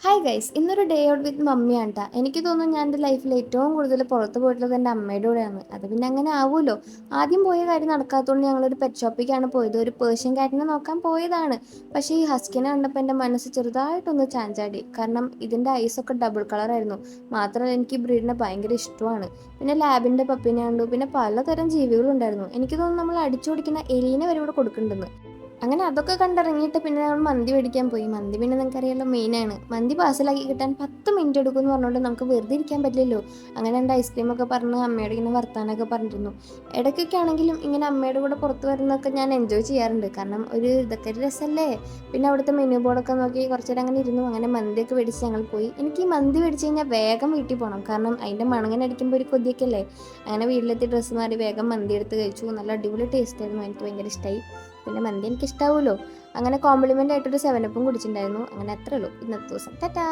Hi guys, ഇന്നൊരു day out with മമ്മിയാണ് ട്ടാ. എനിക്ക് തോന്നുന്നു ഞാൻ എൻ്റെ ലൈഫിൽ ഏറ്റവും കൂടുതൽ പുറത്ത് പോയിട്ടുള്ളത് എൻ്റെ അമ്മയുടെ കൂടെയാണ്. അത് പിന്നെ അങ്ങനെ ആവുമല്ലോ. ആദ്യം പോയ കാര്യം നടക്കാത്തതുകൊണ്ട് ഞങ്ങളൊരു പെറ്റ് ഷോപ്പിലേക്കാണ് പോയത്. ഒരു പേർഷ്യൻ കാറ്റിനെ നോക്കാൻ പോയതാണ്. പക്ഷേ ഈ ഹസ്കിനെ കണ്ടപ്പോൾ എൻ്റെ മനസ്സ് ചെറുതായിട്ടൊന്ന് ചാഞ്ചാടി. കാരണം ഇതിൻ്റെ ഐസൊക്കെ ഡബിൾ കളറായിരുന്നു. മാത്രമല്ല എനിക്ക് ഈ ബ്രീഡിനെ ഭയങ്കര ഇഷ്ടമാണ്. പിന്നെ ലാബിൻ്റെ പപ്പിനെ കണ്ടു. പിന്നെ പലതരം ജീവികളുണ്ടായിരുന്നു. എനിക്ക് തോന്നുന്നു നമ്മൾ അടിച്ചോടിക്കുന്ന എലീനെ വരെ ഇവിടെ കൊടുക്കുന്നുണ്ടെന്ന്. അങ്ങനെ അതൊക്കെ കണ്ടിറങ്ങിയിട്ട് പിന്നെ ഞങ്ങൾ മന്തി മേടിക്കാൻ പോയി. മന്തി പിന്നെ നിങ്ങൾക്കറിയാലോ മെയിനാണ്. മന്തി പാഴ്സലാക്കി കിട്ടാൻ 10 മിനിറ്റ് എടുക്കും എന്ന് പറഞ്ഞുകൊണ്ട് നമുക്ക് വെറുതെ ഇരിക്കാൻ പറ്റില്ലല്ലോ. അങ്ങനെ രണ്ട് ഐസ്ക്രീമൊക്കെ പറഞ്ഞ് അമ്മയോട് ഇങ്ങനെ വർത്താനമൊക്കെ പറഞ്ഞിരുന്നു. ഇടയ്ക്കൊക്കെ ആണെങ്കിലും ഇങ്ങനെ അമ്മയുടെ കൂടെ പുറത്ത് വരുന്നതൊക്കെ ഞാൻ എൻജോയ് ചെയ്യാറുണ്ട്. കാരണം ഇതൊക്കെ ഒരു രസമല്ലേ. പിന്നെ അവിടുത്തെ മെനു ബോർഡൊക്കെ നോക്കി കുറച്ച് നേരം അങ്ങനെ ഇരുന്നു. അങ്ങനെ മന്തിയൊക്കെ മേടിച്ച് ഞങ്ങൾ പോയി. എനിക്ക് ഈ മന്തി മേടിച്ച് കഴിഞ്ഞാൽ വേഗം വീട്ടിൽ പോകണം. കാരണം അതിൻ്റെ മണങ്ങനെ അടിക്കുമ്പോൾ ഒരു കൊതിയൊക്കെ അല്ലേ. അങ്ങനെ വീട്ടിലെത്തി ഡ്രസ്സ് മാറി വേഗം മന്തി എടുത്ത് കഴിച്ചു. നല്ല അടിപൊളി ടേസ്റ്റ് ആയിരുന്നു. എനിക്ക് ഭയങ്കര ഇഷ്ടമായി. പിന്നെ മന്തി എനിക്ക് ഇഷ്ടാവുമല്ലോ. അങ്ങനെ കോംപ്ലിമെൻ്റ് ആയിട്ടൊരു 7 അപ്പും കുടിച്ചിട്ടുണ്ടായിരുന്നു. അങ്ങനെ അത്രേ ഉള്ളൂ ഇന്നത്തെ ദിവസം. ടാറ്റാ.